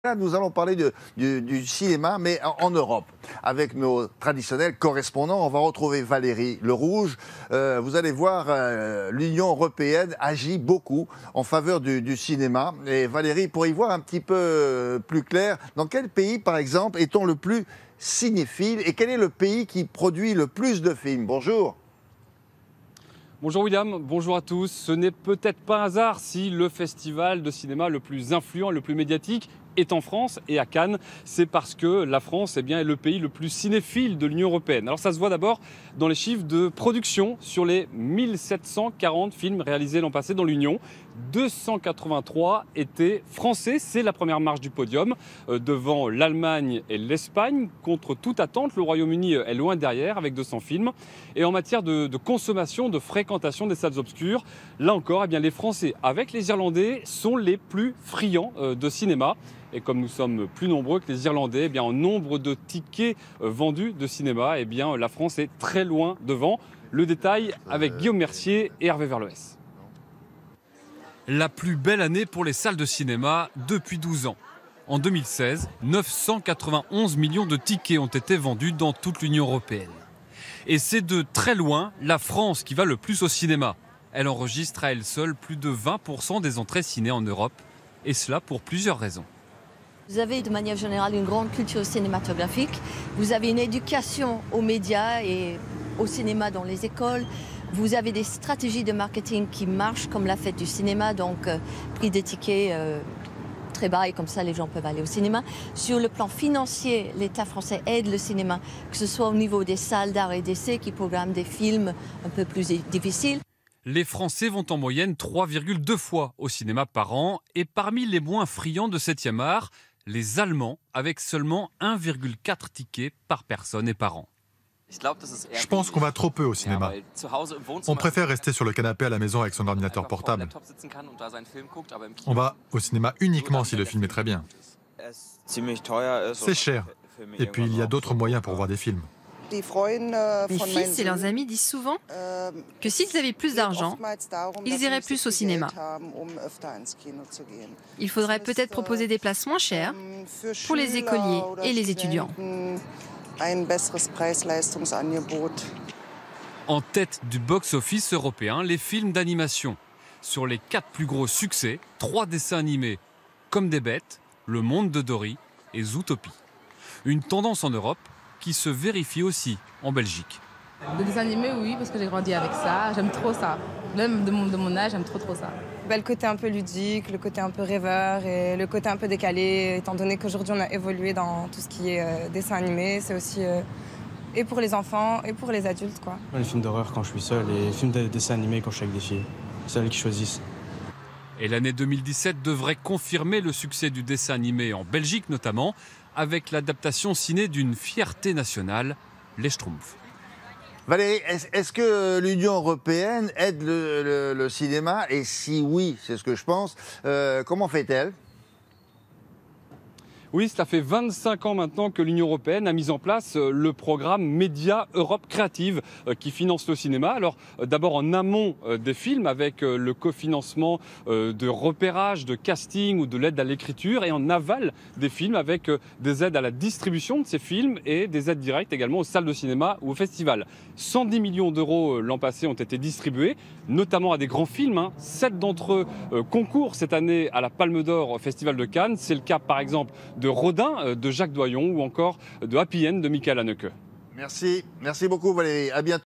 Là, nous allons parler du cinéma, mais en Europe. Avec nos traditionnels correspondants, on va retrouver Valérie Le Rouge. Vous allez voir, l'Union européenne agit beaucoup en faveur du cinéma. Et Valérie, pour y voir un petit peu plus clair, dans quel pays, par exemple, est-on le plus cinéphile et quel est le pays qui produit le plus de films? Bonjour. Bonjour William, bonjour à tous. Ce n'est peut-être pas un hasard si le festival de cinéma le plus influent, le plus médiatique est en France et à Cannes. C'est parce que la France est le pays le plus cinéphile de l'Union européenne. Alors ça se voit d'abord dans les chiffres de production sur les 1740 films réalisés l'an passé dans l'Union. 283 étaient français, c'est la première marche du podium, devant l'Allemagne et l'Espagne. Contre toute attente, le Royaume-Uni est loin derrière avec 200 films. Et en matière de consommation, de fréquentation des salles obscures, là encore, les Français avec les Irlandais sont les plus friands de cinéma. Et comme nous sommes plus nombreux que les Irlandais, en nombre de tickets vendus de cinéma, la France est très loin devant. Le détail avec Guillaume Mercier et Hervé Verloès. La plus belle année pour les salles de cinéma depuis 12 ans. En 2016, 991 millions de tickets ont été vendus dans toute l'Union européenne. Et c'est de très loin la France qui va le plus au cinéma. Elle enregistre à elle seule plus de 20% des entrées ciné en Europe. Et cela pour plusieurs raisons. Vous avez de manière générale une grande culture cinématographique. Vous avez une éducation aux médias et au cinéma dans les écoles. Vous avez des stratégies de marketing qui marchent comme la fête du cinéma, donc prix des tickets très bas et comme ça les gens peuvent aller au cinéma. Sur le plan financier, l'État français aide le cinéma, que ce soit au niveau des salles d'art et d'essai qui programment des films un peu plus difficiles. Les Français vont en moyenne 3,2 fois au cinéma par an et parmi les moins friands de 7e art, les Allemands avec seulement 1,4 tickets par personne et par an. Je pense qu'on va trop peu au cinéma. On préfère rester sur le canapé à la maison avec son ordinateur portable. On va au cinéma uniquement si le film est très bien. C'est cher. Et puis il y a d'autres moyens pour voir des films. Mes fils et leurs amis disent souvent que s'ils avaient plus d'argent, ils iraient plus au cinéma. Il faudrait peut-être proposer des places moins chères pour les écoliers et les étudiants. En tête du box-office européen, les films d'animation. Sur les 4 plus gros succès, 3 dessins animés, Comme des bêtes, Le Monde de Dory et Zootopie. Une tendance en Europe qui se vérifie aussi en Belgique. Le dessin animé, oui, parce que j'ai grandi avec ça. J'aime trop ça. Même de mon âge, j'aime trop ça. Le côté un peu ludique, le côté un peu rêveur et le côté un peu décalé, étant donné qu'aujourd'hui on a évolué dans tout ce qui est dessin animé, c'est aussi et pour les enfants et pour les adultes, quoi. Les films d'horreur quand je suis seul et les films de dessin animé quand je suis avec des filles. C'est elles qui choisissent. Et l'année 2017 devrait confirmer le succès du dessin animé en Belgique notamment, avec l'adaptation ciné d'une fierté nationale, Les Schtroumpfs. Valérie, est-ce que l'Union européenne aide le cinéma? Et si oui, c'est ce que je pense, comment fait-elle? Oui, cela fait 25 ans maintenant que l'Union européenne a mis en place le programme Média Europe Créative qui finance le cinéma. Alors d'abord en amont des films avec le cofinancement de repérage, de casting ou de l'aide à l'écriture et en aval des films avec des aides à la distribution de ces films et des aides directes également aux salles de cinéma ou aux festivals. 110 millions d'euros l'an passé ont été distribués, notamment à des grands films. 7 d'entre eux concourent cette année à la Palme d'Or au Festival de Cannes. C'est le cas par exemple de Rodin de Jacques Doyon ou encore de Happy End de Michael Haneke. Merci beaucoup Valérie, à bientôt.